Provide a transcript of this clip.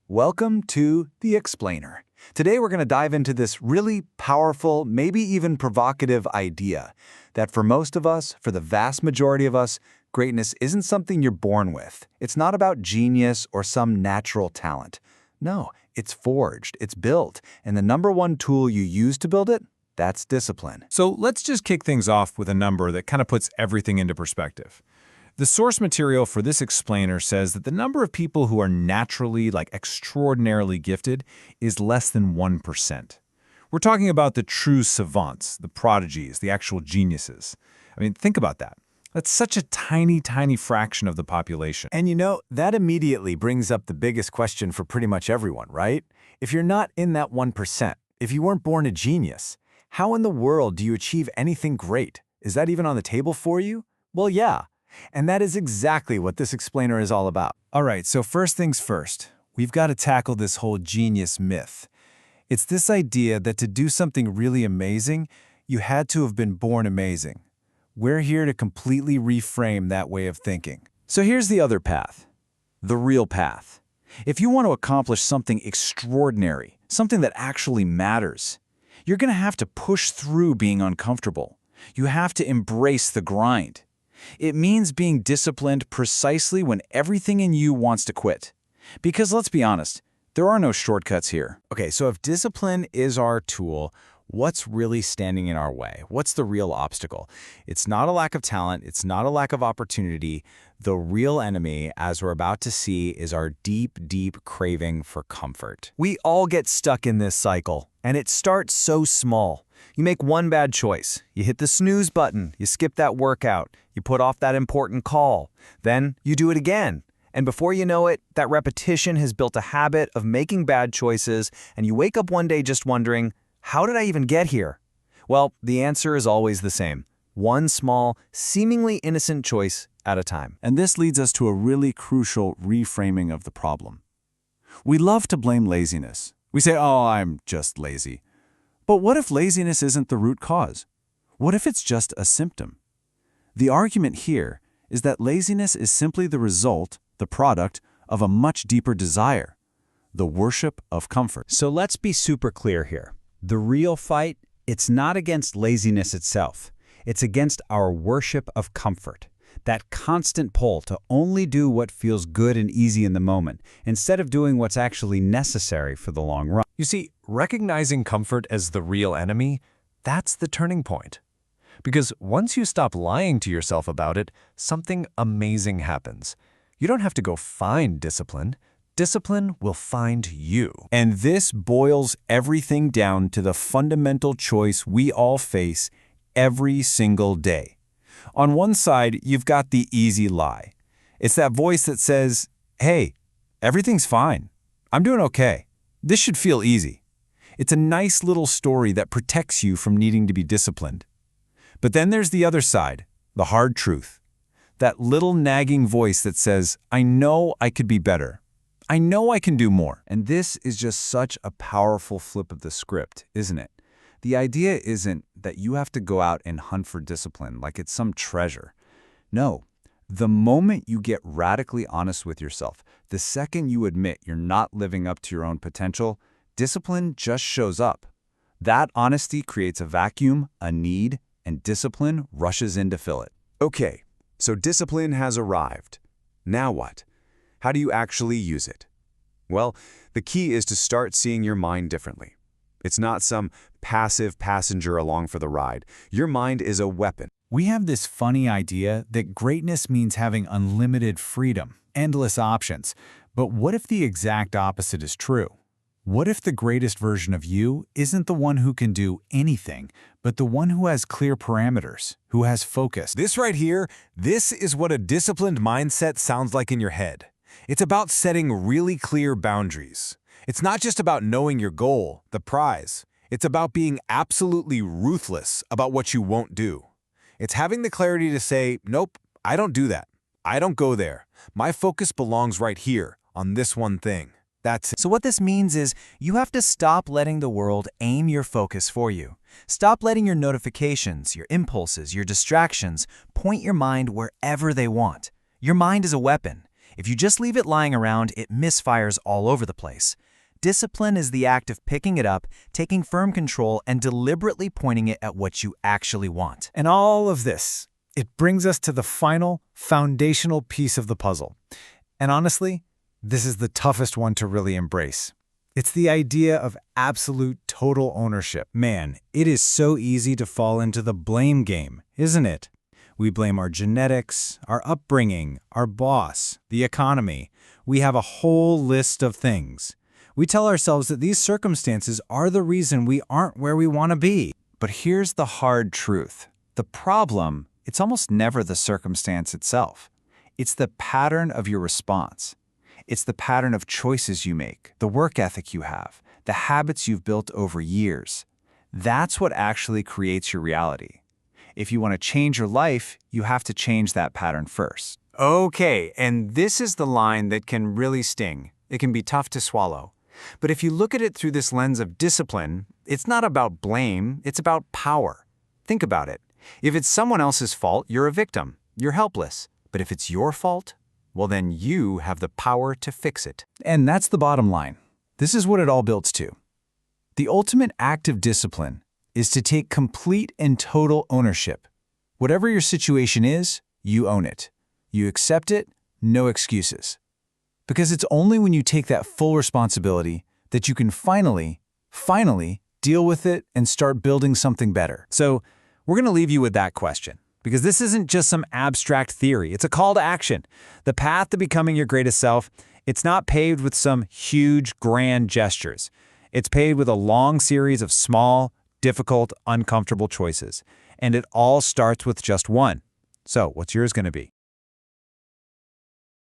Welcome to The Explainer. Today we're going to dive into this really powerful, maybe even provocative idea that for most of us, for the vast majority of us, greatness isn't something you're born with. It's not about genius or some natural talent. No, it's forged, it's built, and the number one tool you use to build it, that's discipline. So let's just kick things off with a number that kind of puts everything into perspective. The source material for this explainer says that the number of people who are naturally, extraordinarily gifted is less than 1%. We're talking about the true savants, the prodigies, the actual geniuses. I mean, think about that. That's such a tiny, tiny fraction of the population. And that immediately brings up the biggest question for pretty much everyone, right? If you're not in that 1%, if you weren't born a genius, how in the world do you achieve anything great? Is that even on the table for you? Well, yeah. And that is exactly what this explainer is all about. All right, so first things first, we've got to tackle this whole genius myth. It's this idea that to do something really amazing, you had to have been born amazing. We're here to completely reframe that way of thinking. So here's the other path, the real path. If you want to accomplish something extraordinary, something that actually matters, you're going to have to push through being uncomfortable. You have to embrace the grind. It means being disciplined precisely when everything in you wants to quit. Because let's be honest, there are no shortcuts here. Okay, so if discipline is our tool, what's really standing in our way? What's the real obstacle? It's not a lack of talent. It's not a lack of opportunity. The real enemy, as we're about to see, is our deep, deep craving for comfort. We all get stuck in this cycle, and it starts so small. You make one bad choice. You hit the snooze button. You skip that workout. You put off that important call. Then you do it again. And before you know it, that repetition has built a habit of making bad choices, and you wake up one day just wondering, how did I even get here? Well, the answer is always the same. One small, seemingly innocent choice at a time. And this leads us to a really crucial reframing of the problem. We love to blame laziness. We say, oh, I'm just lazy. But what if laziness isn't the root cause? What if it's just a symptom? The argument here is that laziness is simply the result, the product, of a much deeper desire, the worship of comfort. So let's be super clear here. The real fight, it's not against laziness itself. It's against our worship of comfort, that constant pull to only do what feels good and easy in the moment, instead of doing what's actually necessary for the long run. You see, recognizing comfort as the real enemy, that's the turning point. Because once you stop lying to yourself about it, something amazing happens. You don't have to go find discipline. Discipline will find you. And this boils everything down to the fundamental choice we all face every single day. On one side, you've got the easy lie. It's that voice that says, hey, everything's fine. I'm doing okay. This should feel easy. It's a nice little story that protects you from needing to be disciplined. But then there's the other side, the hard truth. That little nagging voice that says, I know I could be better. I know I can do more. And this is just such a powerful flip of the script, isn't it? The idea isn't that you have to go out and hunt for discipline like it's some treasure. No, the moment you get radically honest with yourself, the second you admit you're not living up to your own potential, discipline just shows up. That honesty creates a vacuum, a need, and discipline rushes in to fill it. Okay, so discipline has arrived. Now what? How do you actually use it? Well, the key is to start seeing your mind differently. It's not some passive passenger along for the ride. Your mind is a weapon. We have this funny idea that greatness means having unlimited freedom, endless options. But what if the exact opposite is true? What if the greatest version of you isn't the one who can do anything, but the one who has clear parameters, who has focus? This right here, this is what a disciplined mindset sounds like in your head. It's about setting really clear boundaries. It's not just about knowing your goal, the prize. It's about being absolutely ruthless about what you won't do. It's having the clarity to say, nope, I don't do that. I don't go there. My focus belongs right here on this one thing. That's it. So what this means is you have to stop letting the world aim your focus for you. Stop letting your notifications, your impulses, your distractions point your mind wherever they want. Your mind is a weapon. If you just leave it lying around, it misfires all over the place. Discipline is the act of picking it up, taking firm control, and deliberately pointing it at what you actually want. And all of this, it brings us to the final, foundational piece of the puzzle. And honestly, this is the toughest one to really embrace. It's the idea of absolute total ownership. Man, it is so easy to fall into the blame game, isn't it? We blame our genetics, our upbringing, our boss, the economy. We have a whole list of things. We tell ourselves that these circumstances are the reason we aren't where we want to be. But here's the hard truth. The problem, it's almost never the circumstance itself. It's the pattern of your response. It's the pattern of choices you make, the work ethic you have, the habits you've built over years. That's what actually creates your reality. If you want to change your life, you have to change that pattern first. Okay, and this is the line that can really sting. It can be tough to swallow. But if you look at it through this lens of discipline, it's not about blame, it's about power. Think about it. If it's someone else's fault, you're a victim. You're helpless. But if it's your fault, well then you have the power to fix it. And that's the bottom line. This is what it all builds to. The ultimate act of discipline is to take complete and total ownership. Whatever your situation is, you own it. You accept it, no excuses. Because it's only when you take that full responsibility that you can finally deal with it and start building something better. So we're going to leave you with that question, because this isn't just some abstract theory. It's a call to action. The path to becoming your greatest self, it's not paved with some huge, grand gestures. It's paved with a long series of small, difficult, uncomfortable choices. And it all starts with just one. So what's yours going to be?